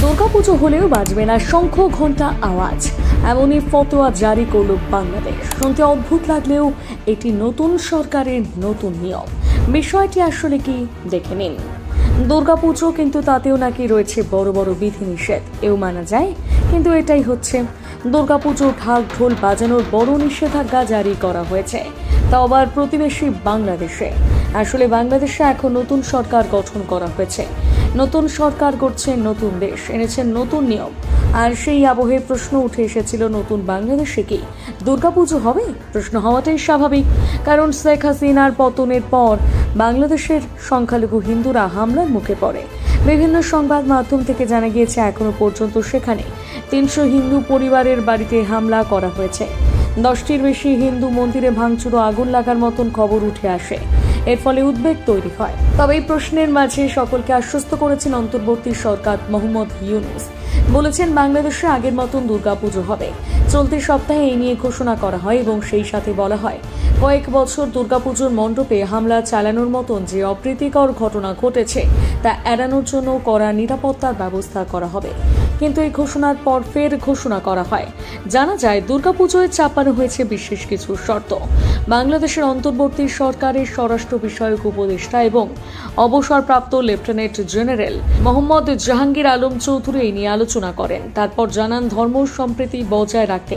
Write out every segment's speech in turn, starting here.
দুর্গাপুজো হলেও বাজবে না শঙ্খ ঘণ্টা আওয়াজ, এমনই ফতোয়া জারি করল বাংলাদেশ। শুনতে অদ্ভুত লাগলেও এটি নতুন সরকারের নতুন নিয়ম। বিষয়টি আসলে কি দেখে নিন। দুর্গাপুজো, কিন্তু তাতেও নাকি রয়েছে বড় বড় বিধিনিষেধ, এও মানা যায়। কিন্তু এটাই হচ্ছে দুর্গাপুজো, ঢাক ঢোল বাজানোর বড় নিষেধাজ্ঞা জারি করা হয়েছে, তা আবার প্রতিবেশী বাংলাদেশে। আসলে বাংলাদেশে এখন নতুন সরকার গঠন করা হয়েছে, নতুন সরকার গড়ছে, নতুন দেশ এনেছেন নতুন নিয়ম। আর সেই আবহে প্রশ্ন উঠে এসেছিল, নতুন বাংলাদেশে কি দুর্গাপুজো হবে? প্রশ্ন হওয়াটাই স্বাভাবিক, কারণ শেখ হাসিনার পতনের পর বাংলাদেশের সংখ্যালঘু হিন্দুরা হামলার মুখে পড়ে। বিভিন্ন সংবাদ মাধ্যম থেকে জানা গিয়েছে এখনো পর্যন্ত সেখানে 300 হিন্দু পরিবারের বাড়িতে হামলা করা হয়েছে। 10টির বেশি হিন্দু মন্দিরে ভাঙচুর ও আগুন লাগার মতন খবর উঠে আসে। এর ফলে উদ্বেগ তৈরি হয়। তবে এই প্রশ্নের মাঝে সকলকে আশ্বস্ত করেছেন অন্তর্বর্তী সরকার মোহাম্মদ ইউনূস। বলেছেন বাংলাদেশে আগের মতন দুর্গাপুজো হবে। চলতি সপ্তাহে এই নিয়ে ঘোষণা করা হয় এবং সেই সাথে বলা হয়, কয়েক বছর দুর্গাপুজোর মণ্ডপে হামলা চালানোর মতন যে অপ্রীতিকর ঘটনা ঘটেছে তা এড়ানোর জন্য কড়া নিরাপত্তার ব্যবস্থা করা হবে। কিন্তু এই ঘোষণার পর ফের ঘোষণা করা হয়। জানা যায়, দুর্গাপুজোয় চাপানো হয়েছে বিশেষ কিছু শর্ত। বাংলাদেশের অন্তর্বর্তী সরকারের স্বরাষ্ট্র বিষয়ক উপদেষ্টা এবং অবসরপ্রাপ্ত লেফটেন্যান্ট জেনারেল মোহাম্মদ জাহাঙ্গীর আলম চৌধুরী এই নিয়ে আলোচনা করেন। তারপর জানান, ধর্ম সম্প্রীতি বজায় রাখতে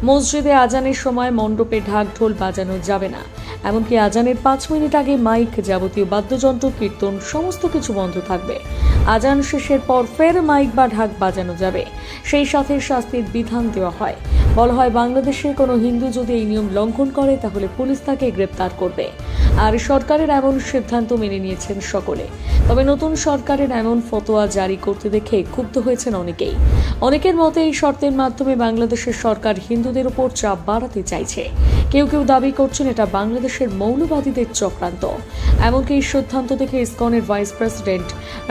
মসজিদে আজানের সময় মণ্ডপে ঢাক ঢোল বাজানো যাবে না। এমনকি আজানের 5 মিনিট আগে মাইক, যাবতীয় বাদ্যযন্ত্র, কীর্তন সমস্ত কিছু বন্ধ থাকবে। আজান শেষের পর ফের মাইক বা ঢাক বাজানো যাবে। সেই সাথে শাস্তির বিধান দেওয়া হয়। বলা হয়, বাংলাদেশে কোনো হিন্দু যদি এই নিয়ম লঙ্ঘন করে তাহলে পুলিশ তাকে গ্রেপ্তার করবে। আর সরকারের এমন সিদ্ধান্ত মেনে নিয়েছেন সকলে। তবে নতুন সরকারের এমন ফতোয়া জারি করতে দেখে ক্ষুব্ধ হয়েছেন অনেকেই। অনেকের মতে এই শর্তের মাধ্যমে বাংলাদেশের সরকার হিন্দুদের উপর চাপ বাড়াতে চাইছে। কেউ কেউ দাবি করছেন এটা বাংলাদেশের মৌলবাদীদের চক্রান্ত। এমনকি এই সিদ্ধান্ত দেখে ইসকনের ভাইস প্রেসিডেন্ট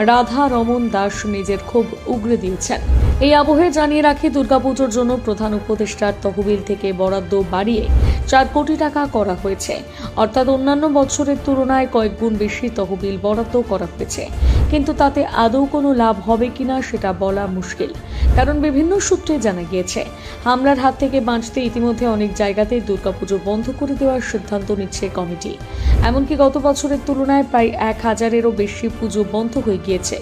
রাধা রমন দাস নিজের ক্ষোভ উগরে দিয়েছেন। এই আবহে জানিয়ে রাখি, দুর্গাপুজোর জন্য প্রধান উপদেষ্টার তহবিল থেকে বরাদ্দ বাড়িয়ে 4 কোটি টাকা করা হয়েছে। অর্থাৎ অন্যান্য বছরের তুলনায় কয়েক গুণ বেশি তহবিল বরাদ্দ করা হয়েছে। কিন্তু তাতে আদৌ কোনো লাভ হবে কিনা সেটা বলা মুশকিল, কারণ বিভিন্ন সূত্রে জানা গিয়েছে হামলার হাত থেকে বাঁচতে ইতিমধ্যে অনেক জায়গাতে দুর্গাপুজো বন্ধ করে দেওয়ার সিদ্ধান্ত নিচ্ছে কমিটি। এমনকি গত বছরের তুলনায় প্রায় 1000-এরও বেশি পুজো বন্ধ হয়ে গিয়েছে।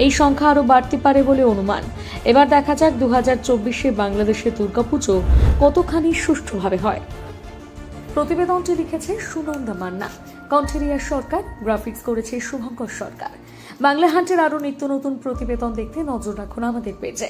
এই সংখ্যা আরও বাড়তে পারে বলে অনুমান। এবার দেখা যাক 2024-এ বাংলাদেশে দুর্গাপুজো কতখানি সুষ্ঠুভাবে হয়। প্রতিবেদনটি লিখেছে সুনন্দা মান্না, কণ্ঠেরিয়া সরকার, গ্রাফিক্স করেছে শুভঙ্কর সরকার। বাংলা হান্টের আরও নিত্য নতুন প্রতিবেদন দেখতে নজর রাখুন আমাদের পেজে।